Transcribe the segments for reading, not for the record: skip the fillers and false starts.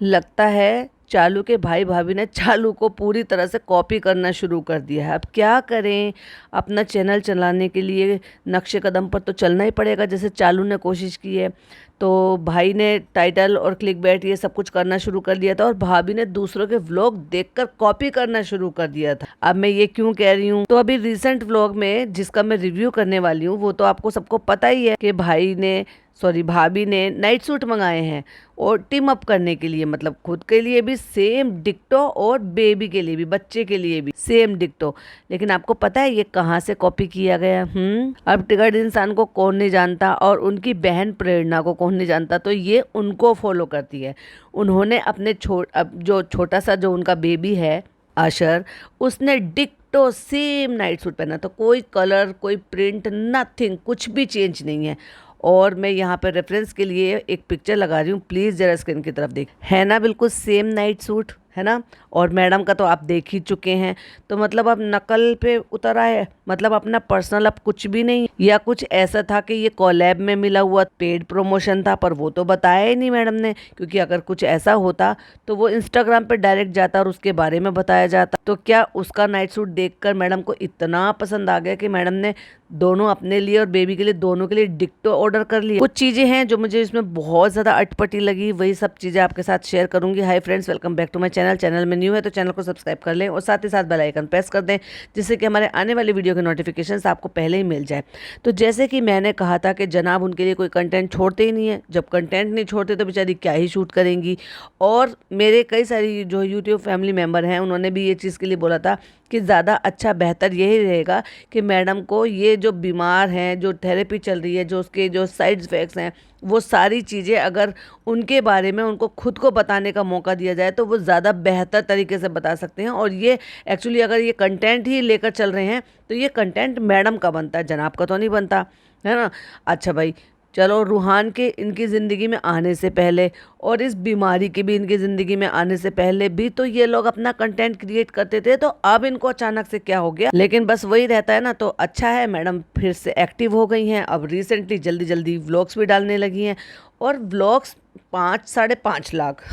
लगता है चालू के भाई भाभी ने चालू को पूरी तरह से कॉपी करना शुरू कर दिया है। अब क्या करें, अपना चैनल चलाने के लिए नक्शे कदम पर तो चलना ही पड़ेगा, जैसे चालू ने कोशिश की है। तो भाई ने टाइटल और क्लिकबैट ये सब कुछ करना शुरू कर दिया था, और भाभी ने दूसरों के व्लॉग देखकर कॉपी करना शुरू कर दिया था। अब मैं ये क्यों कह रही हूँ, तो अभी रिसेंट व्लॉग में जिसका मैं रिव्यू करने वाली हूँ वो तो आपको सबको पता ही है कि भाभी ने नाइट सूट मंगाए हैं, और टीम अप करने के लिए, मतलब खुद के लिए भी सेम डिक्टो और बेबी के लिए भी, बच्चे के लिए भी सेम डिक्टो। लेकिन आपको पता है ये कहाँ से कॉपी किया गया? अब टिकट इंसान को कौन नहीं जानता, और उनकी बहन प्रेरणा को कौन नहीं जानता, तो ये उनको फॉलो करती है। उन्होंने अपने अब जो छोटा सा जो उनका बेबी है आशर, उसने डिक्टो सेम नाइट सूट पहना, तो कोई कलर, कोई प्रिंट, नथिंग, कुछ भी चेंज नहीं है। और मैं यहाँ पर रेफरेंस के लिए एक पिक्चर लगा रही हूँ, प्लीज़ ज़रा स्क्रीन की तरफ देख, है ना बिल्कुल सेम नाइट सूट, है ना। और मैडम का तो आप देख ही चुके हैं। तो मतलब अब नकल पे उतर आए, मतलब अपना पर्सनल अब कुछ भी नहीं, या कुछ ऐसा था कि ये कोलैब में मिला हुआ पेड प्रमोशन था, पर वो तो बताया ही नहीं मैडम ने। क्योंकि अगर कुछ ऐसा होता तो वो इंस्टाग्राम पे डायरेक्ट जाता और उसके बारे में बताया जाता। तो क्या उसका नाइट सूट देखकर मैडम को इतना पसंद आ गया कि मैडम ने दोनों, अपने लिए और बेबी के लिए, दोनों के लिए डिक्टो ऑर्डर कर लिए। कुछ चीज़ें हैं जो मुझे इसमें बहुत ज़्यादा अटपटी लगी, वही सब चीज़ें आपके साथ शेयर करूंगी। Hi friends, welcome back to my channel में न्यू है तो चैनल को सब्सक्राइब कर लें, और साथ ही साथ बेल आइकन प्रेस कर दें, जिससे कि हमारे आने वाली वीडियो के नोटिफिकेशंस आपको पहले ही मिल जाए। तो जैसे कि मैंने कहा था कि जनाब उनके लिए कोई कंटेंट छोड़ते ही नहीं है। जब कंटेंट नहीं छोड़ते तो बेचारी क्या ही शूट करेंगी। और मेरे कई सारी जो यूट्यूब फैमिली मेम्बर हैं, उन्होंने भी ये चीज़ के लिए बोला था कि ज़्यादा अच्छा बेहतर यही रहेगा कि मैडम को ये जो बीमार हैं, जो थेरेपी चल रही है, जो उसके जो साइड इफ़ेक्ट्स हैं, वो सारी चीज़ें अगर उनके बारे में उनको खुद को बताने का मौका दिया जाए तो वो ज़्यादा बेहतर तरीके से बता सकते हैं। और ये एक्चुअली अगर ये कंटेंट ही लेकर चल रहे हैं तो ये कंटेंट मैडम का बनता है, जनाब का तो नहीं बनता, है ना। अच्छा भाई, चलो, रूहान के इनकी ज़िंदगी में आने से पहले, और इस बीमारी की भी इनकी ज़िंदगी में आने से पहले भी तो ये लोग अपना कंटेंट क्रिएट करते थे। तो अब इनको अचानक से क्या हो गया? लेकिन बस वही रहता है ना। तो अच्छा है, मैडम फिर से एक्टिव हो गई हैं। अब रिसेंटली जल्दी जल्दी व्लॉग्स भी डालने लगी हैं, और व्लॉग्स 5-5.5 लाख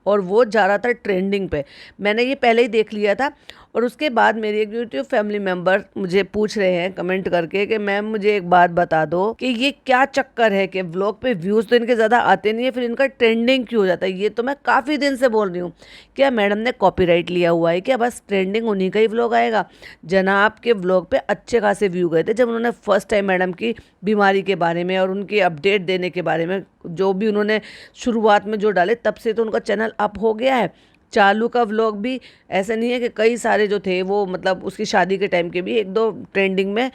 और वो ज़्यादातर ट्रेंडिंग पे। मैंने ये पहले ही देख लिया था। और उसके बाद मेरी एक यूट्यूब फैमिली मेम्बर मुझे पूछ रहे हैं कमेंट करके कि मैम मुझे एक बात बता दो कि ये क्या चक्कर है कि व्लॉग पे व्यूज़ तो इनके ज़्यादा आते नहीं है, फिर इनका ट्रेंडिंग क्यों हो जाता है? ये तो मैं काफ़ी दिन से बोल रही हूँ। क्या मैडम ने कॉपीराइट लिया हुआ है क्या? बस ट्रेंडिंग उन्हीं का ही व्लॉग आएगा। जनाब के व्लॉग पे अच्छे खासे व्यू गए थे जब उन्होंने फर्स्ट टाइम मैडम की बीमारी के बारे में और उनकी अपडेट देने के बारे में जो भी उन्होंने शुरुआत में जो डाले, तब से तो उनका चैनल अप हो गया है। चालू का व्लॉग भी ऐसा नहीं है कि कई सारे जो थे वो, मतलब उसकी शादी के टाइम के भी एक दो ट्रेंडिंग में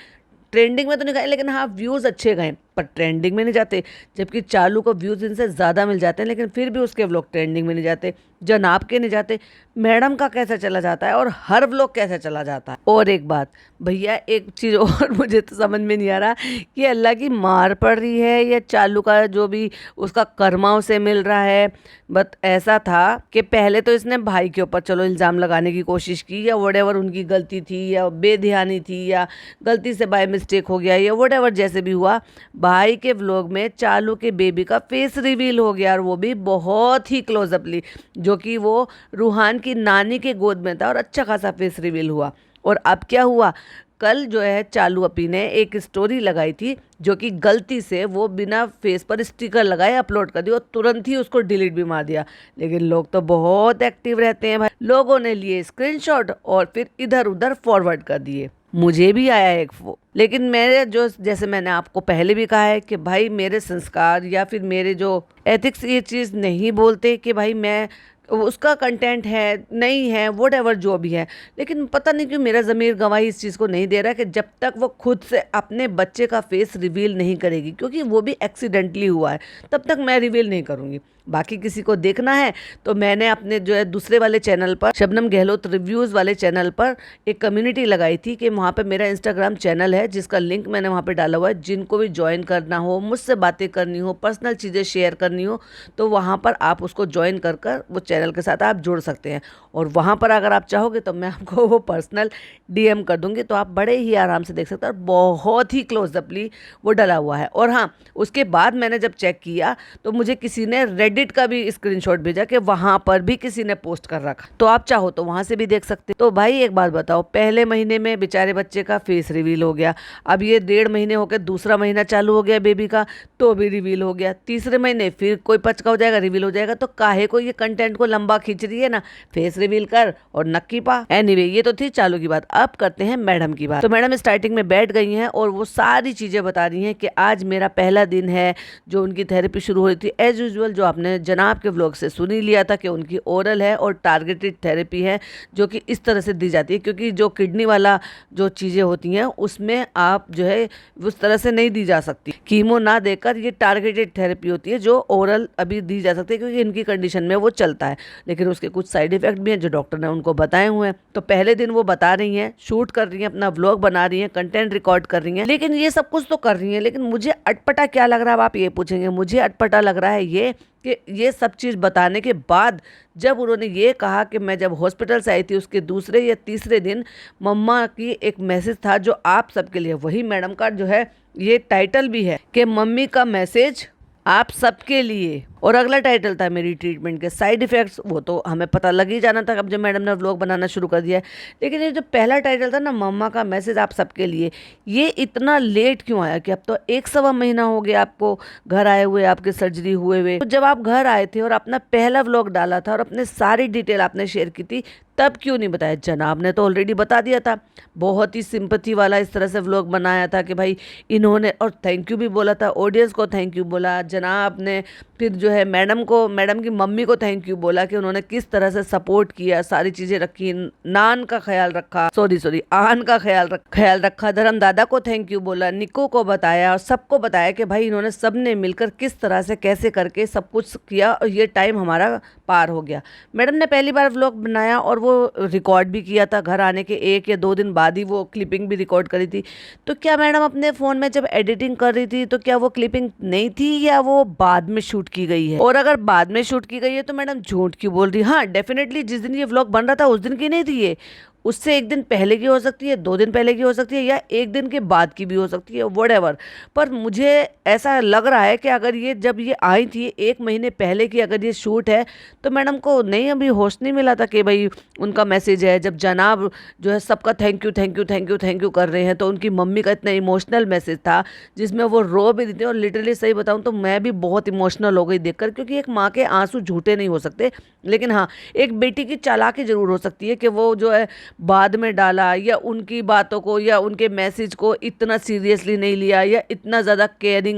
तो नहीं गए, लेकिन हाँ व्यूज़ अच्छे गए, पर ट्रेंडिंग में नहीं जाते। जबकि चालू को व्यूज़ इनसे ज़्यादा मिल जाते हैं, लेकिन फिर भी उसके व्लॉग ट्रेंडिंग में नहीं जाते, जनाब के नहीं जाते। मैडम का कैसे चला जाता है और हर व्लॉग कैसे चला जाता है? और एक बात भैया, एक चीज़ और मुझे तो समझ में नहीं आ रहा कि अल्लाह की मार पड़ रही है या चालू का जो भी उसका कर्मा उसे मिल रहा है। बट ऐसा था कि पहले तो इसने भाई के ऊपर चलो इल्ज़ाम लगाने की कोशिश की, या वटेवर उनकी गलती थी, या बेध्यानी थी, या गलती से बाय मिस्टेक हो गया, या वटेवर जैसे भी हुआ, भाई के व्लॉग में चालू के बेबी का फेस रिवील हो गया, और वो भी बहुत ही क्लोजअपली, जो कि वो रूहान की नानी के गोद में था, और अच्छा खासा फेस रिवील हुआ। और अब क्या हुआ, कल जो है चालू अपी ने एक स्टोरी लगाई थी, जो कि गलती से वो बिना फेस पर स्टिकर लगाए अपलोड कर दी, और तुरंत ही उसको डिलीट भी मार दिया। लेकिन लोग तो बहुत एक्टिव रहते हैं भाई, लोगों ने लिए स्क्रीनशॉट और फिर इधर उधर फॉरवर्ड कर दिए। मुझे भी आया एक वो, लेकिन मेरे जो, जैसे मैंने आपको पहले भी कहा है कि भाई मेरे संस्कार या फिर मेरे जो एथिक्स ये चीज़ नहीं बोलते कि भाई मैं उसका कंटेंट है नहीं है, वोट जो भी है। लेकिन पता नहीं क्यों मेरा ज़मीर गवाही इस चीज़ को नहीं दे रहा कि जब तक वो खुद से अपने बच्चे का फेस रिवील नहीं करेगी, क्योंकि वो भी एक्सीडेंटली हुआ है, तब तक मैं रिवील नहीं करूँगी। बाकी किसी को देखना है तो मैंने अपने जो है दूसरे वाले चैनल पर, शबनम गहलोत रिव्यूज़ वाले चैनल पर, एक कम्युनिटी लगाई थी कि वहाँ पे मेरा इंस्टाग्राम चैनल है, जिसका लिंक मैंने वहाँ पे डाला हुआ है। जिनको भी ज्वाइन करना हो, मुझसे बातें करनी हो, पर्सनल चीज़ें शेयर करनी हो, तो वहाँ पर आप उसको ज्वाइन कर वो चैनल के साथ आप जुड़ सकते हैं। और वहाँ पर अगर आप चाहोगे तो मैं आपको वो पर्सनल DM कर दूँगी, तो आप बड़े ही आराम से देख सकते हैं और बहुत ही क्लोजअपली वो डला हुआ है। और हाँ, उसके बाद मैंने जब चेक किया तो मुझे किसी ने रेडिट का भी स्क्रीनशॉट भेजा कि वहाँ पर भी किसी ने पोस्ट कर रखा, तो आप चाहो तो वहाँ से भी देख सकते। तो भाई एक बात बताओ, पहले महीने में बेचारे बच्चे का फेस रिवील हो गया, अब ये 1.5 महीने होकर दूसरा महीना चालू हो गया बेबी का, तो भी रिवील हो गया, तीसरे महीने फिर कोई पचका हो जाएगा, रिवील हो जाएगा। तो काहे को ये कंटेंट को लंबा खींच रही है ना, फेस रिवील कर और नक्की पा। एनीवे, ये तो थी चालू की बात। अब करते हैं मैडम की बात। तो मैडम स्टार्टिंग में बैठ गई हैं और वो सारी चीजें बता रही हैं कि आज मेरा पहला दिन है जो उनकी थेरेपी शुरू हुई थी। एज यूजुअल जो आपने जनाब के व्लॉग से सुन ही लिया था कि उनकी ओरल है और टारगेटेड थेरेपी है, जो कि इस तरह से दी जाती है, क्योंकि जो किडनी वाला जो चीज़ें होती हैं उसमें आप जो है उस तरह से नहीं दी जा सकती, कीमो ना देकर ये टारगेटेड थेरेपी होती है जो ओरल अभी दी जा सकती है, क्योंकि इनकी कंडीशन में वो चलता है। लेकिन उसके कुछ साइड इफेक्ट भी हैं जो डॉक्टर ने उनको बताए हुए हैं। तो पहले दिन वो बता रही हैं, शूट कर रही हैं, अपना व्लॉग बना रही हैं, कंटेंट रिकॉर्ड कर रही हैं, लेकिन ये सब कुछ तो कर रही हैं, लेकिन मुझे अटपटा क्या लग रहा है, आप ये पूछेंगे। मुझे अटपटा लग रहा है ये कि ये सब चीज़ बताने के बाद जब उन्होंने ये कहा कि मैं जब हॉस्पिटल से आई थी उसके दूसरे या तीसरे दिन मम्मा की एक मैसेज था जो आप सबके लिए, वही मैडम का जो है ये टाइटल भी है कि मम्मी का मैसेज आप सबके लिए, और अगला टाइटल था मेरी ट्रीटमेंट के साइड इफ़ेक्ट्स। वो तो हमें पता लग ही जाना था अब जब मैडम ने व्लॉग बनाना शुरू कर दिया है। लेकिन ये जो पहला टाइटल था ना, मम्मा का मैसेज आप सबके लिए, ये इतना लेट क्यों आया कि अब तो 1 सवा महीना हो गया आपको घर आए हुए, आपके सर्जरी हुए। तो जब आप घर आए थे और अपना पहला व्लॉग डाला था और अपने सारी डिटेल आपने शेयर की थी, तब क्यों नहीं बताया? जनाब ने तो ऑलरेडी बता दिया था, बहुत ही सिंपथी वाला इस तरह से व्लॉग बनाया था कि भाई इन्होंने, और थैंक यू भी बोला था, ऑडियंस को थैंक यू बोला जनाब ने, फिर जो है मैडम को, मैडम की मम्मी को थैंक यू बोला कि उन्होंने किस तरह से सपोर्ट किया, सारी चीज़ें रखी, नान का ख्याल रखा, सॉरी आन का ख्याल रखा, धर्म दादा को थैंक यू बोला, निको को बताया और सबको बताया कि भाई इन्होंने सबने मिलकर किस तरह से कैसे करके सब कुछ किया और ये टाइम हमारा पार हो गया। मैडम ने पहली बार व्लॉग बनाया और वो रिकॉर्ड भी किया था, घर आने के 1 या 2 दिन बाद ही वो क्लिपिंग भी रिकॉर्ड करी थी। तो क्या मैडम अपने फ़ोन में जब एडिटिंग कर रही थी तो क्या वो क्लिपिंग नहीं थी या वो बाद में शूट की गई है? और अगर बाद में शूट की गई है तो मैडम झूठ क्यों बोल रही? हाँ, डेफिनेटली जिस दिन ये व्लॉग बन रहा था उस दिन की नहीं थी ये, उससे 1 दिन पहले की हो सकती है, 2 दिन पहले की हो सकती है, या 1 दिन के बाद की भी हो सकती है, व्हाटएवर। पर मुझे ऐसा लग रहा है कि अगर ये जब ये आई थी 1 महीने पहले की अगर ये शूट है तो मैडम को नहीं अभी होश नहीं मिला था कि भाई उनका मैसेज है। जब जनाब जो है सबका thank you thank you thank you thank you कर रहे हैं, तो उनकी मम्मी का इतना इमोशनल मैसेज था जिसमें वो रो भी देती। और लिटरली सही बताऊँ तो मैं भी बहुत इमोशनल हो गई देखकर, क्योंकि एक माँ के आंसू झूठे नहीं हो सकते, लेकिन हाँ, एक बेटी की चालाकी जरूर हो सकती है कि वो जो है बाद में डाला, या उनकी बातों को या उनके मैसेज को इतना सीरियसली नहीं लिया, या इतना ज़्यादा केयरिंग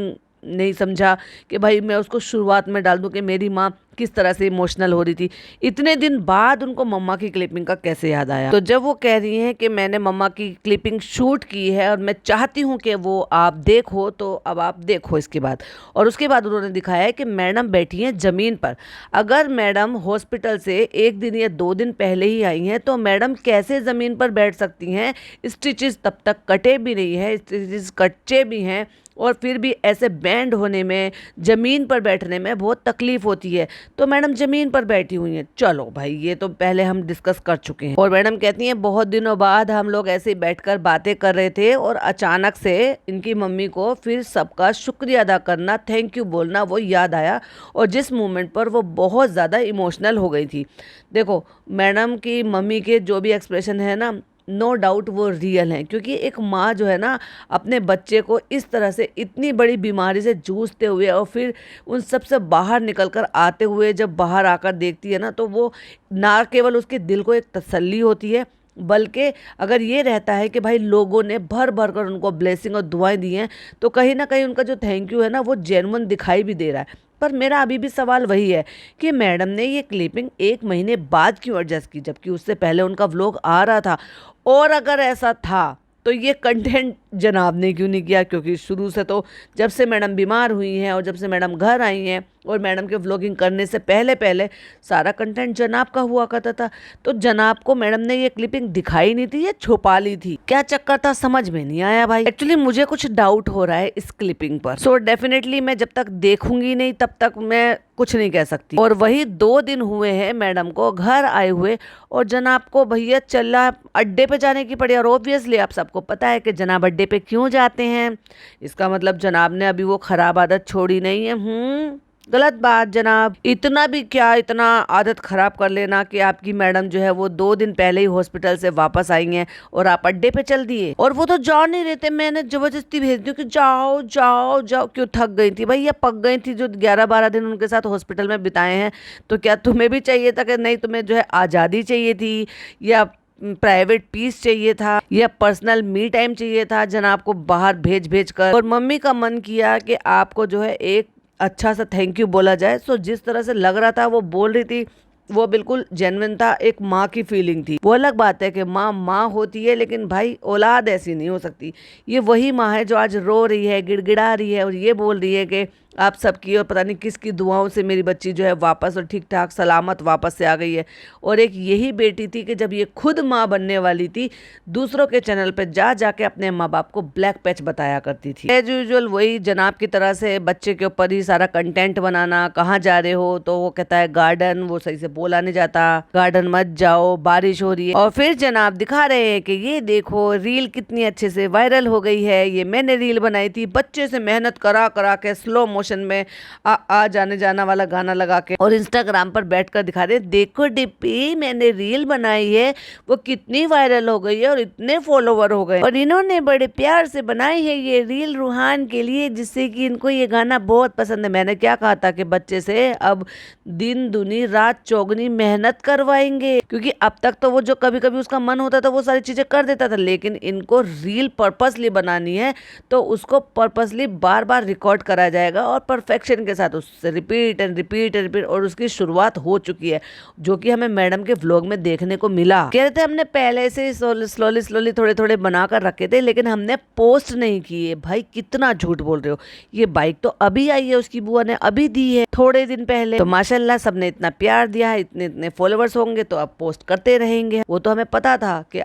नहीं समझा कि भाई मैं उसको शुरुआत में डाल दूं कि मेरी माँ किस तरह से इमोशनल हो रही थी। इतने दिन बाद उनको मम्मा की क्लिपिंग का कैसे याद आया? तो जब वो कह रही हैं कि मैंने मम्मा की क्लिपिंग शूट की है और मैं चाहती हूँ कि वो आप देखो, तो अब आप देखो इसके बाद। और उसके बाद उन्होंने दिखाया है कि मैडम बैठी हैं ज़मीन पर। अगर मैडम हॉस्पिटल से 1 दिन या 2 दिन पहले ही आई हैं तो मैडम कैसे ज़मीन पर बैठ सकती हैं? स्टिचेस तब तक कटे भी नहीं है, स्टिचेस कच्चे भी हैं, और फिर भी ऐसे बैंड होने में, ज़मीन पर बैठने में बहुत तकलीफ़ होती है। तो मैडम ज़मीन पर बैठी हुई हैं। चलो भाई, ये तो पहले हम डिस्कस कर चुके हैं। और मैडम कहती हैं बहुत दिनों बाद हम लोग ऐसे ही बैठकर बातें कर रहे थे और अचानक से इनकी मम्मी को फिर सबका शुक्रिया अदा करना, थैंक यू बोलना वो याद आया, और जिस मोमेंट पर वो बहुत ज़्यादा इमोशनल हो गई थी। देखो, मैडम की मम्मी के जो भी एक्सप्रेशन है ना, नो डाउट वो रियल हैं, क्योंकि एक माँ जो है ना अपने बच्चे को इस तरह से इतनी बड़ी बीमारी से जूझते हुए और फिर उन सब से बाहर निकल कर आते हुए जब बाहर आकर देखती है ना, तो वो ना केवल उसके दिल को एक तसल्ली होती है, बल्कि अगर ये रहता है कि भाई लोगों ने भर भर कर उनको ब्लेसिंग और दुआएं दी हैं, तो कहीं ना कहीं उनका जो थैंक यू है ना वो जेन्युइन दिखाई भी दे रहा है। पर मेरा अभी भी सवाल वही है कि मैडम ने ये क्लिपिंग 1 महीने बाद क्यों एडजस्ट की, जबकि उससे पहले उनका व्लॉग आ रहा था। और अगर ऐसा था तो ये कंटेंट जनाब ने क्यों नहीं किया, क्योंकि शुरू से तो जब से मैडम बीमार हुई हैं और जब से मैडम घर आई हैं और मैडम के व्लॉगिंग करने से पहले पहले सारा कंटेंट जनाब का हुआ करता था। तो जनाब को मैडम ने ये क्लिपिंग दिखाई नहीं थी, ये छुपा ली थी। क्या चक्कर था समझ में नहीं आया भाई। एक्चुअली मुझे कुछ डाउट हो रहा है इस क्लिपिंग पर। सो डेफिनेटली मैं जब तक देखूंगी नहीं तब तक मैं कुछ नहीं कह सकती। और वही 2 दिन हुए हैं मैडम को घर आए हुए और जनाब को भैया चला अड्डे पे जाने की पड़ी। और ऑब्वियसली आप सबको पता है कि जनाब अड्डे पे क्यों जाते हैं। इसका मतलब जनाब ने अभी वो खराब आदत छोड़ी नहीं है। गलत बात जनाब। इतना भी क्या, इतना आदत खराब कर लेना कि आपकी मैडम जो है वो 2 दिन पहले ही हॉस्पिटल से वापस आई हैं और आप अड्डे पे चल दिए। और वो तो जा नहीं रहे थे, मैंने जबरदस्ती भेज दी कि जाओ जाओ जाओ। क्यों थक गई थी भैया, पक गई थी जो 11-12 दिन उनके साथ हॉस्पिटल में बिताए हैं। तो क्या तुम्हें भी चाहिए था कि नहीं, तुम्हें जो है आज़ादी चाहिए थी या प्राइवेट पीस चाहिए था या पर्सनल मी टाइम चाहिए था जनाब को बाहर भेज भेज कर। और मम्मी का मन किया कि आपको जो है एक अच्छा सा थैंक यू बोला जाए। सो जिस तरह से लग रहा था वो बोल रही थी वो बिल्कुल जेन्युइन था, एक माँ की फीलिंग थी। वो अलग बात है कि माँ माँ होती है, लेकिन भाई औलाद ऐसी नहीं हो सकती। ये वही माँ है जो आज रो रही है, गिड़गिड़ा रही है और ये बोल रही है कि आप सबकी और पता नहीं किसकी दुआओं से मेरी बच्ची जो है वापस और ठीक ठाक सलामत वापस से आ गई है। और एक यही बेटी थी कि जब ये खुद माँ बनने वाली थी दूसरों के चैनल पे जा जाके अपने माँ बाप को ब्लैक पैच बताया करती थी। एज यूजुअल वही जनाब की तरह से बच्चे के ऊपर ही सारा कंटेंट बनाना। कहाँ जा रहे हो तो वो कहता है गार्डन, वो सही से बोला नहीं जाता, गार्डन मत जाओ बारिश हो रही है। और फिर जनाब दिखा रहे हैं कि ये देखो रील कितनी अच्छे से वायरल हो गई है, ये मैंने रील बनाई थी बच्चे से मेहनत करा करा के स्लो मोशन में आ जाने जाना वाला गाना लगा के। और इंस्टाग्राम पर बैठकर दिखा रहे देखो डिप्पी मैंने रील बनाई है, वो कितनी वायरल हो गई है और इतने फॉलोवर हो गए। और इन्होंने बड़े प्यार से बनाई है ये रील रूहान के लिए, जिससे कि इनको ये गाना बहुत पसंद है। मैंने क्या कहा था कि बच्चे से अब दिन दुनी रात चौगनी मेहनत करवाएंगे, क्योंकि अब तक तो वो जो कभी कभी उसका मन होता था वो सारी चीजें कर देता था, लेकिन इनको रील पर्पसली बनानी है तो उसको पर्पसली बार बार रिकॉर्ड कराया जाएगा और परफेक्शन के साथ उससे repeat and repeat and repeat. और उसकी शुरुआत हो चुकी है जो कि हमें मैडम के व्लॉग में देखने को मिला। कह रहे थे हमने पहले से स्लोली स्लोली थोड़े थोड़े बनाकर रखे थे लेकिन हमने पोस्ट नहीं किए। भाई कितना झूठ बोल रहे हो, ये बाइक तो अभी आई है, उसकी बुआ ने अभी दी है थोड़े दिन पहले। तो माशाल्लाह सबने इतना प्यार दिया है, इतने इतने फॉलोवर्स होंगे तो आप पोस्ट करते रहेंगे। वो तो हमें पता था कि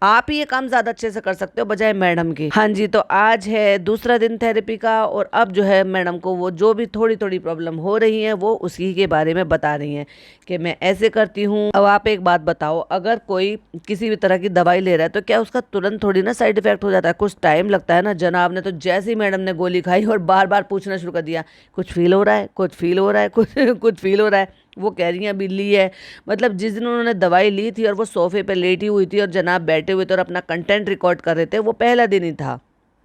आप ही ये काम ज्यादा अच्छे से कर सकते हो बजाय मैडम के। हाँ जी, तो आज है दूसरा दिन थेरेपी का और अब जो है मैडम को वो जो भी थोड़ी थोड़ी प्रॉब्लम हो रही है वो उसी के बारे में बता रही हैं कि मैं ऐसे करती हूँ। अब आप एक बात बताओ, अगर कोई किसी भी तरह की दवाई ले रहा है तो क्या उसका तुरंत थोड़ी ना साइड इफेक्ट हो जाता है, कुछ टाइम लगता है ना। जनाब ने तो जैसे ही मैडम ने गोली खाई और बार बार पूछना शुरू कर दिया कुछ फील हो रहा है, कुछ फील हो रहा है, कुछ फील हो रहा है। वो कह रही हैं अभी ली है, मतलब जिस दिन उन्होंने दवाई ली थी और वो सोफे पे लेटी हुई थी और जनाब बैठे हुए थे और अपना कंटेंट रिकॉर्ड कर रहे थे, वो पहला दिन ही था।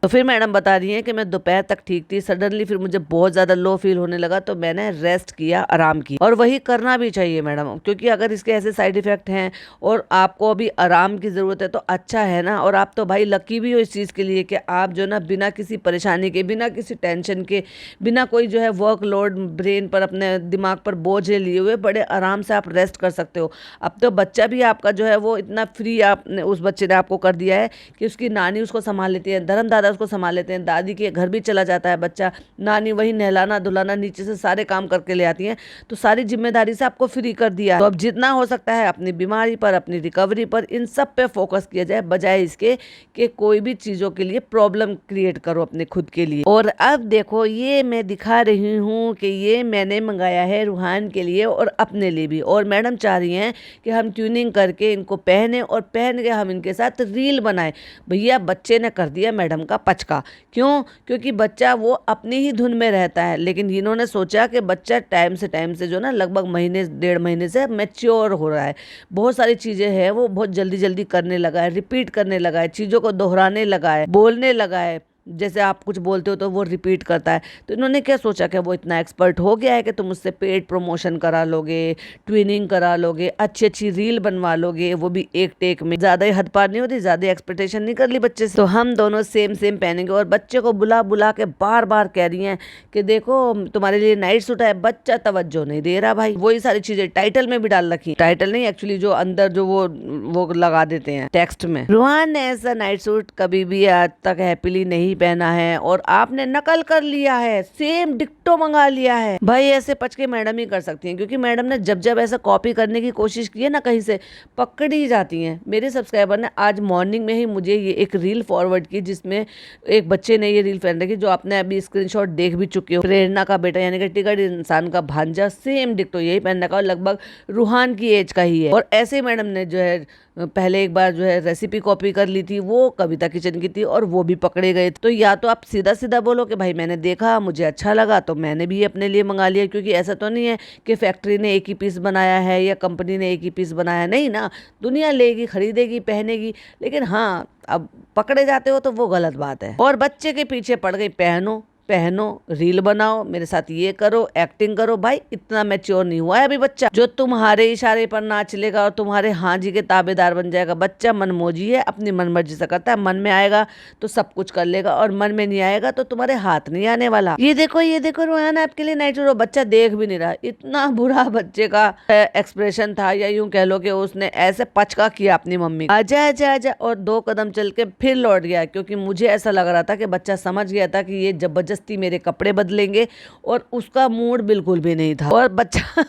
तो फिर मैडम बता रही हैं कि मैं दोपहर तक ठीक थी, सडनली फिर मुझे बहुत ज़्यादा लो फील होने लगा तो मैंने रेस्ट किया, आराम की। और वही करना भी चाहिए मैडम, क्योंकि अगर इसके ऐसे साइड इफ़ेक्ट हैं और आपको अभी आराम की ज़रूरत है तो अच्छा है ना। और आप तो भाई लकी भी हो इस चीज़ के लिए कि आप जो ना बिना किसी परेशानी के, बिना किसी टेंशन के, बिना कोई जो है वर्कलोड ब्रेन पर, अपने दिमाग पर बोझ लिए हुए बड़े आराम से आप रेस्ट कर सकते हो। अब तो बच्चा भी आपका जो है वो इतना फ्री आपने उस बच्चे ने आपको कर दिया है कि उसकी नानी उसको संभाल लेती है, धर्म दादा उसको संभाल लेते हैं, दादी के घर भी चला जाता है बच्चा, नानी वही नहलाना धुलाना नीचे से सारे काम करके ले आती हैं। तो सारी जिम्मेदारी से आपको फ्री कर दिया। तो अब जितना हो सकता है अपनी बीमारी पर, अपनी रिकवरी पर, इन सब पे फोकस किया जाए बजाय इसके कि कोई भी चीज़ों के लिए प्रॉब्लम क्रिएट करो अपने खुद के लिए। और अब देखो ये मैं दिखा रही हूँ कि ये मैंने मंगाया है रूहान के लिए और अपने लिए भी। और मैडम चाह रही हैं कि हम ट्यूनिंग करके इनको पहने और पहन के हम इनके साथ रील बनाएं। भैया बच्चे ने कर दिया मैडम का पचका। क्यों? क्योंकि बच्चा वो अपनी ही धुन में रहता है, लेकिन इन्होंने सोचा कि बच्चा टाइम से जो ना लगभग महीने 1.5 महीने से मैच्योर हो रहा है, बहुत सारी चीज़ें हैं वो बहुत जल्दी जल्दी करने लगा है, रिपीट करने लगा है, चीज़ों को दोहराने लगा है, बोलने लगा है, जैसे आप कुछ बोलते हो तो वो रिपीट करता है। तो इन्होंने क्या सोचा कि वो इतना एक्सपर्ट हो गया है कि तुम उससे पेड प्रमोशन करा लोगे, ट्विनिंग करा लोगे, अच्छी अच्छी रील बनवा लोगे, वो भी एक टेक में। ज़्यादा ही हद पार नहीं होती, ज़्यादा एक्सपेक्टेशन नहीं कर ली बच्चे से। तो हम दोनों सेम सेम पहनेंगे, और बच्चे को बुला बुला के बार बार कह रही हैं कि देखो तुम्हारे लिए नाइट सूट है। बच्चा तवज्जो नहीं दे रहा भाई। वही सारी चीजें टाइटल में भी डाल रखी, टाइटल नहीं एक्चुअली, जो अंदर जो वो लगा देते हैं टेक्स्ट में। रूहान ने ऐसा नाइट सूट कभी भी आज तक हैप्पीली नहीं पहना है, और आपने नकल कर लिया है, सेम डिक्टो मंगा लिया है। भाई ऐसे पचके मैडम ही कर सकती हैं, क्योंकि मैडम ने जब जब ऐसा कॉपी करने की कोशिश की है ना, कहीं से पकड़ी जाती हैं। मेरे सब्सक्राइबर ने आज मॉर्निंग में ही मुझे ये एक रील फॉरवर्ड की, जिसमें एक बच्चे ने ये रील पहन रखी, जो आपने अभी स्क्रीनशॉट देख भी चुके हो। प्रेरणा का बेटा यानी कि टिकट इंसान का भांजा सेम डिक्टो यही पहन रखा, और लगभग रूहान की एज का ही है। और ऐसे मैडम ने जो है पहले एक बार जो है रेसिपी कॉपी कर ली थी, वो कविता किचन की थी, और वो भी पकड़े गए। तो या तो आप सीधा सीधा बोलो कि भाई मैंने देखा, मुझे अच्छा लगा, तो मैंने भी अपने लिए मंगा लिया। क्योंकि ऐसा तो नहीं है कि फैक्ट्री ने एक ही पीस बनाया है या कंपनी ने एक ही पीस बनाया है, नहीं ना, दुनिया लेगी, खरीदेगी, पहनेगी। लेकिन हाँ, अब पकड़े जाते हो तो वो गलत बात है। और बच्चे के पीछे पड़ गई, पहनो पहनो, रील बनाओ, मेरे साथ ये करो, एक्टिंग करो। भाई इतना मैच्योर नहीं हुआ है अभी बच्चा, जो तुम्हारे इशारे पर नाच लेगा और तुम्हारे हाँ जी के ताबेदार बन जाएगा। बच्चा मनमोजी है, अपनी मनमर्जी से करता है। मन में आएगा तो सब कुछ कर लेगा, और मन में नहीं आएगा तो तुम्हारे हाथ नहीं आने वाला। ये देखो रोहन आपके लिए नाइट सूट। बच्चा देख भी नहीं रहा। इतना बुरा बच्चे का एक्सप्रेशन था, या यूं कह लो कि उसने ऐसे पचका किया अपनी मम्मी, आजा आजा आजा, और 2 कदम चल के फिर लौट गया। क्योंकि मुझे ऐसा लग रहा था कि बच्चा समझ गया था कि ये जबरदस्ती मेरे कपड़े बदलेंगे, और उसका मूड बिल्कुल भी नहीं था, और बच्चा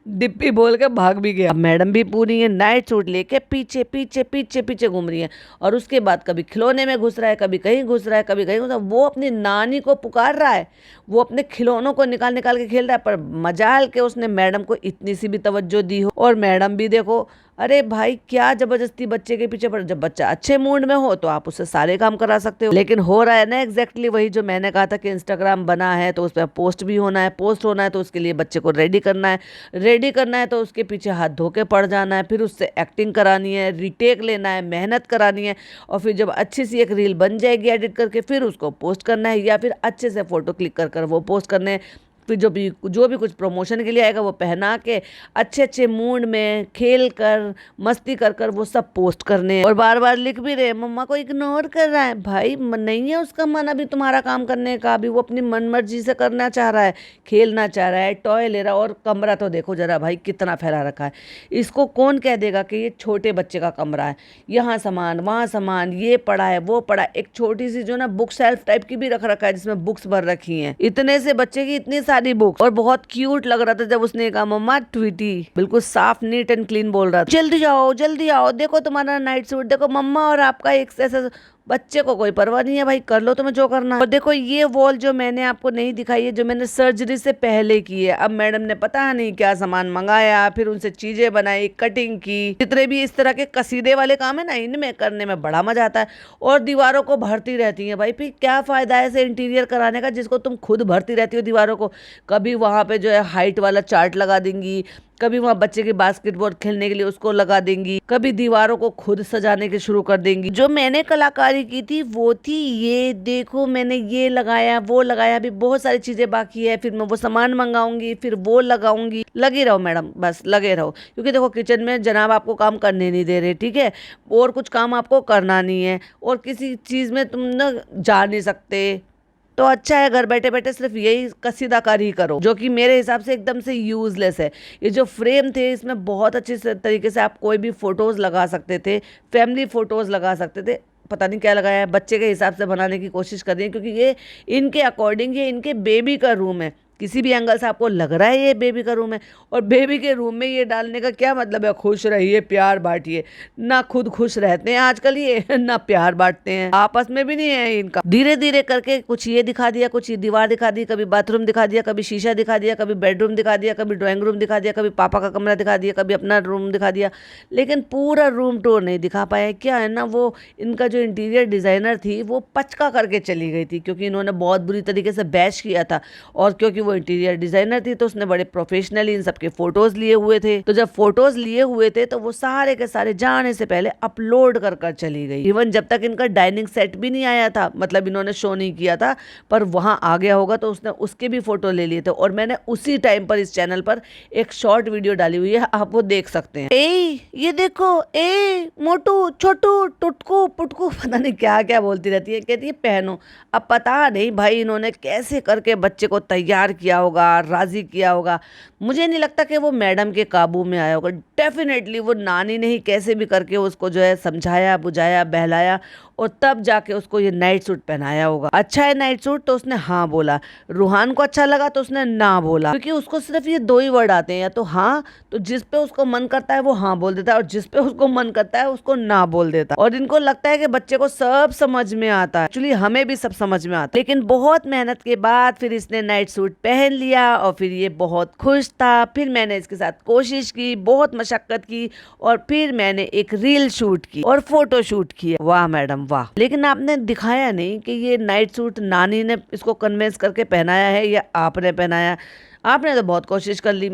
डिप्पी बोल के भाग भी गया। अब मैडम भी पूरी है नाइट सूट लेके पीछे पीछे पीछे पीछे घूम रही है, और उसके बाद कभी खिलौने में घुस रहा है, कभी कहीं घुस रहा है, कभी कहीं घुस रहा है। वो अपनी नानी को पुकार रहा है, वो अपने खिलौनों को निकाल निकाल के खेल रहा है। पर मजाल के उसने मैडम को इतनी सी भी तवज्जो दी हो, और मैडम भी देखो, अरे भाई क्या जबरदस्ती बच्चे के पीछे पड़। जब बच्चा अच्छे मूड में हो तो आप उससे सारे काम करा सकते हो, लेकिन हो रहा है ना एग्जैक्टली वही जो मैंने कहा था कि इंस्टाग्राम बना है तो उस पर पोस्ट भी होना है, पोस्ट होना है तो उसके लिए बच्चे को रेडी करना है, रेडी करना है तो उसके पीछे हाथ धो के पड़ जाना है, फिर उससे एक्टिंग करानी है, रीटेक लेना है, मेहनत करानी है, और फिर जब अच्छी सी एक रील बन जाएगी एडिट करके, फिर उसको पोस्ट करना है, या फिर अच्छे से फोटो क्लिक कर कर वो पोस्ट करने हैं। फिर जो भी कुछ प्रमोशन के लिए आएगा वो पहना के अच्छे अच्छे मूड में खेल कर मस्ती कर कर वो सब पोस्ट करने हैं। और बार बार लिख भी रहे मम्मा को इग्नोर कर रहा है। भाई नहीं है उसका मन अभी तुम्हारा काम करने का, अभी वो अपनी मन मर्जी से करना चाह रहा है, खेलना चाह रहा है, टॉय ले रहा है। और कमरा तो देखो जरा भाई कितना फैला रखा है। इसको कौन कह देगा कि ये छोटे बच्चे का कमरा है, यहाँ सामान वहाँ सामान, ये पड़ा है वो पड़ा है। एक छोटी सी जो ना बुक शेल्फ टाइप की भी रख रखा है जिसमें बुक्स भर रखी हैं। इतने से बच्चे की इतनी सारी बुक, और बहुत क्यूट लग रहा था जब उसने कहा मम्मा ट्वीटी, बिल्कुल साफ नीट एंड क्लीन बोल रहा था। जल्दी आओ देखो तुम्हारा नाइट सूट देखो मम्मा, और आपका एक ऐसा। बच्चे को कोई परवाह नहीं है भाई, कर लो तुम्हें जो करना है। और देखो ये वॉल जो मैंने आपको नहीं दिखाई है, जो मैंने सर्जरी से पहले की है। अब मैडम ने पता नहीं क्या सामान मंगाया, फिर उनसे चीजें बनाई, कटिंग की। जितने भी इस तरह के कसीदे वाले काम है ना, इनमें करने में बड़ा मजा आता है। और दीवारों को भरती रहती है भाई, फिर क्या फायदा है ऐसे इंटीरियर कराने का जिसको तुम खुद भरती रहती हो दीवारों को। कभी वहां पे जो है हाइट वाला चार्ट लगा देंगी, कभी वहां बच्चे के बास्केटबॉल खेलने के लिए उसको लगा देंगी, कभी दीवारों को खुद सजाने के शुरू कर देंगी। जो मैंने कलाकारी की थी वो थी ये देखो मैंने ये लगाया वो लगाया, अभी बहुत सारी चीजें बाकी है, फिर मैं वो सामान मंगाऊंगी, फिर वो लगाऊंगी। लगे रहो मैडम, बस लगे रहो, क्योंकि देखो किचन में जनाब आपको काम करने नहीं दे रहे, ठीक है, और कुछ काम आपको करना नहीं है, और किसी चीज में तुम ना जा नहीं सकते, तो अच्छा है घर बैठे बैठे सिर्फ यही कसीदाकारी करो, जो कि मेरे हिसाब से एकदम से यूजलेस है। ये जो फ्रेम थे इसमें बहुत अच्छे तरीके से आप कोई भी फोटोज लगा सकते थे, फैमिली फोटोज लगा सकते थे। पता नहीं क्या लगाया है, बच्चे के हिसाब से बनाने की कोशिश कर रही है, क्योंकि ये इनके अकॉर्डिंग ये इनके बेबी का रूम है। किसी भी एंगल से आपको लग रहा है ये बेबी का रूम है, और बेबी के रूम में ये डालने का क्या मतलब है? खुश रहिए, प्यार बांटिए। ना खुद खुश रहते हैं आजकल ये, ना प्यार बांटते हैं, आपस में भी नहीं है इनका। धीरे धीरे करके कुछ ये दिखा दिया, कुछ ये दीवार दिखा दी, कभी बाथरूम दिखा दिया, कभी शीशा दिखा दिया, कभी बेडरूम दिखा दिया, कभी ड्राइंग रूम दिखा दिया, कभी पापा का कमरा दिखा दिया, कभी अपना रूम दिखा दिया, लेकिन पूरा रूम टूर नहीं दिखा पाया। क्या है ना, वो इनका जो इंटीरियर डिजाइनर थी वो पचका करके चली गई थी, क्योंकि इन्होंने बहुत बुरी तरीके से बैश किया था, और क्योंकि वो इंटीरियर डिजाइनर थी तो उसने बड़े प्रोफेशनली इन सबके फोटोज लिए हुए थे। तो जब फोटोज लिए हुए थे तो वो सारे के सारे जाने से पहले अपलोड कर कर चली गई। इवन जब तक इनका डाइनिंग सेट भी नहीं आया था, मतलब इन्होंने शो नहीं किया था, पर वहां आ गया होगा तो उसने उसके भी फोटो ले लिए थे। और मैंने उसी टाइम पर इस चैनल पर एक शॉर्ट वीडियो डाली हुई है, आप वो देख सकते हैं। ए ये देखो, ए मोटू छोटू टुटकू पुटकू पता नहीं क्या क्या बोलती रहती है, कहती है पहनो। अब पता नहीं भाई इन्होंने कैसे करके बच्चे को तैयार किया होगा, राजी किया होगा। मुझे नहीं लगता कि वो मैडम के काबू में आया होगा। डेफिनेटली वो नानी ने ही कैसे भी करके उसको जो है समझाया, बुझाया, बहलाया और तब जाके उसको ये नाइट सूट पहनाया होगा। अच्छा है नाइट सूट, तो उसने हाँ बोला। रूहान को अच्छा लगा तो उसने ना बोला, क्योंकि उसको सिर्फ ये दो ही वर्ड आते हैं, या तो हाँ, तो जिस पे उसको मन करता है वो हाँ बोल देता है, और जिस पे उसको मन करता है उसको ना बोल देता है। और इनको लगता है कि बच्चे को सब समझ में आता है। एक्चुअली हमें भी सब समझ में आता है, लेकिन बहुत मेहनत के बाद फिर इसने नाइट सूट पहन लिया और फिर ये बहुत खुश था। फिर मैंने इसके साथ कोशिश की, बहुत मशक्कत की, और फिर मैंने एक रील शूट की और फोटो शूट किया। वाह मैडम वाह। लेकिन आपने दिखाया नहीं कि ये नाइट सूट नानी ने इसको कन्विंस करके पहनाया है या आपने पहनाया। आपने तो बहुत कोशिश कर ली,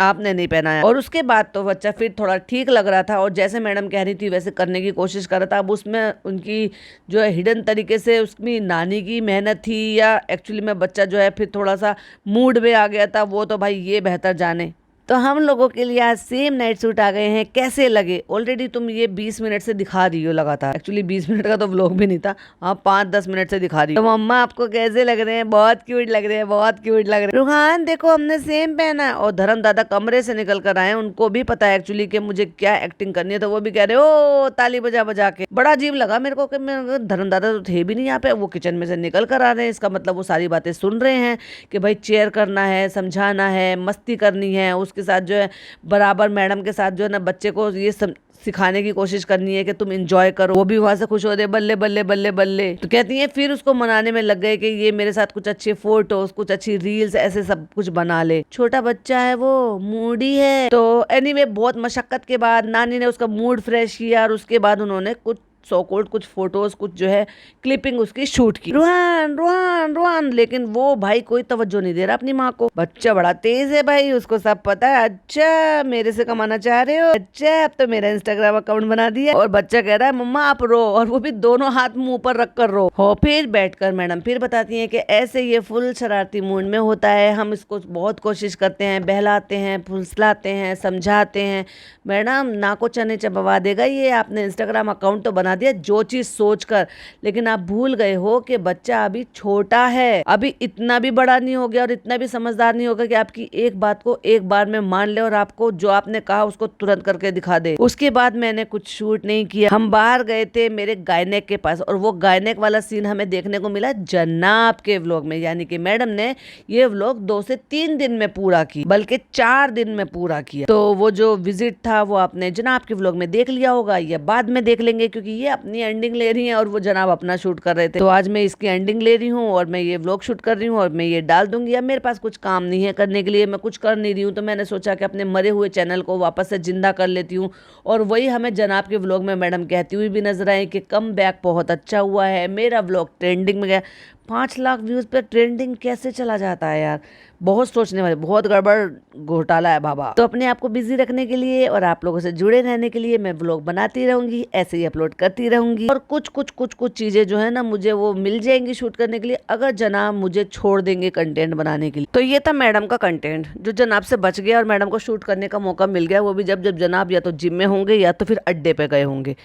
आपने नहीं पहनाया। और उसके बाद तो बच्चा फिर थोड़ा ठीक लग रहा था, और जैसे मैडम कह रही थी वैसे करने की कोशिश कर रहा था। अब उसमें उनकी जो है हिडन तरीके से उसमें नानी की मेहनत थी, या एक्चुअली में बच्चा जो है फिर थोड़ा सा मूड में आ गया था, वो तो भाई ये बेहतर जाने। तो हम लोगों के लिए आज सेम नाइट सूट आ गए हैं। कैसे लगे? ऑलरेडी तुम ये 20 मिनट से दिखा रही हो लगातार। एक्चुअली 20 मिनट का तो व्लॉग भी नहीं था, आप 5-10 मिनट से दिखा रही हो। तो मम्मा आपको कैसे लग रहे हैं? बहुत क्यूट लग रहे हैं, बहुत क्यूट लग रहे हैं। रूहान देखो हमने सेम पहना है। और धर्म दादा कमरे से निकल कर आए, उनको भी पता है एक्चुअली कि मुझे क्या एक्टिंग करनी है, तो वो भी कह रहे ओ ताली बजा बजा के। बड़ा अजीब लगा मेरे को कि धर्म दादा तो थे भी नहीं यहाँ पे, वो किचन में से निकल कर आ रहे हैं। इसका मतलब वो सारी बातें सुन रहे हैं कि भाई चेयर करना है, समझाना है, मस्ती करनी है, उसके साथ जो है बराबर मैडम के साथ जो है ना बच्चे को ये सिखाने की कोशिश करनी है कि तुम एंजॉय करो। वो भी वहां से खुश हो रहे, बल्ले बल्ले बल्ले बल्ले। तो कहती हैं फिर उसको मनाने में लग गए कि ये मेरे साथ कुछ अच्छे फोटोज, कुछ अच्छी रील्स, ऐसे सब कुछ बना ले। छोटा बच्चा है, वो मूडी है। तो एनीवे बहुत मशक्कत के बाद नानी ने उसका मूड फ्रेश किया, और उसके बाद उन्होंने कुछ सो कॉल्ड कुछ फोटोज, कुछ जो है क्लिपिंग उसकी शूट की। रुहान रुहान रुहान, लेकिन वो भाई कोई तवज्जो नहीं दे रहा अपनी माँ को। बच्चा बड़ा तेज है भाई, उसको सब पता है। अच्छा मेरे से कमाना चाह रहे हो? अच्छा अब तो मेरा इंस्टाग्राम अकाउंट बना दिया। और बच्चा कह रहा है मम्मा आप रो, और वो भी दोनों हाथ मुंह पर रख कर रो हो। फिर बैठकर मैडम फिर बताती है कि ऐसे ये फुल शरारती मूड में होता है, हम इसको बहुत कोशिश करते हैं, बहलाते हैं, फुसलाते हैं, समझाते हैं। मैडम ना को चने चबवा देगा ये। आपने इंस्टाग्राम अकाउंट तो बना दिया जो चीज सोचकर, लेकिन आप भूल गए हो कि बच्चा अभी छोटा है, अभी इतना भी बड़ा नहीं हो गया और इतना भी समझदार नहीं होगा कि आपकी एक बात को एक बार में मान ले और आपको जो आपने कहा उसको तुरंत करके दिखा दे। उसके बाद मैंने कुछ शूट नहीं किया। हम बाहर गए थे मेरे गायनेक के पास, और वो गायनेक वाला सीन हमें देखने को मिला जनाब के व्लॉग में। यानी कि मैडम ने ये व्लॉग 2 से 3 दिन में पूरा की, बल्कि 4 दिन में पूरा किया। तो वो जो विजिट था वो आपने जनाब के व्लॉग में देख लिया होगा, या बाद में देख लेंगे, क्योंकि ये अपनी एंडिंग ले रही हैं और वो जनाब अपना शूट कर रहे थे। तो आज मैं इसकी एंडिंग ले रही हूँ और मैं ये व्लॉग शूट कर रही हूँ और मैं ये डाल दूंगी। अब मेरे पास कुछ काम नहीं है करने के लिए, मैं कुछ कर नहीं रही हूँ, तो मैंने सोचा कि अपने मरे हुए चैनल को वापस से जिंदा कर लेती हूँ। और वही हमें जनाब के व्लॉग में मैडम कहती हुई भी नजर आई कि कम बैक बहुत अच्छा हुआ है, मेरा व्लॉग ट्रेंडिंग में गया। 5 लाख व्यूज पे ट्रेंडिंग कैसे चला जाता है यार, बहुत सोचने वाले, बहुत गड़बड़ घोटाला है बाबा। तो अपने आप को बिजी रखने के लिए और आप लोगों से जुड़े रहने के लिए मैं व्लॉग बनाती रहूंगी, ऐसे ही अपलोड करती रहूंगी। और कुछ चीजें जो है ना मुझे वो मिल जाएंगी शूट करने के लिए, अगर जनाब मुझे छोड़ देंगे कंटेंट बनाने के लिए। तो ये था मैडम का कंटेंट जो जनाब से बच गया और मैडम को शूट करने का मौका मिल गया, वो भी जब जब जनाब या तो जिम में होंगे या तो फिर अड्डे पे गए होंगे।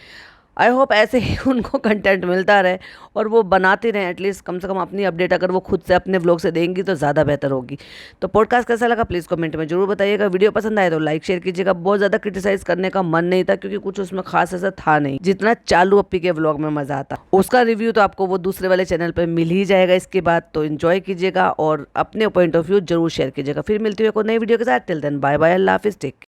आई होप ऐसे ही उनको कंटेंट मिलता रहे और वो बनाते रहें, एटलीस्ट कम से कम अपनी अपडेट अगर वो खुद से अपने व्लॉग से देंगी तो ज़्यादा बेहतर होगी। तो पॉडकास्ट कैसा लगा प्लीज़ कमेंट में जरूर बताइएगा। वीडियो पसंद आए तो लाइक शेयर कीजिएगा। बहुत ज़्यादा क्रिटिसाइज करने का मन नहीं था, क्योंकि कुछ उसमें खास ऐसा था नहीं जितना चालू अप्पी के व्लॉग में मज़ा आता। उसका रिव्यू तो आपको वो दूसरे वाले चैनल पर मिल ही जाएगा इसके बाद। तो इन्जॉय कीजिएगा और अपने पॉइंट ऑफ व्यू जरूर शेयर कीजिएगा। फिर मिलती हुई कोई नई वीडियो के साथ। टिल देन बाय बाय, अल्लाह हाफिज़, टेक केयर।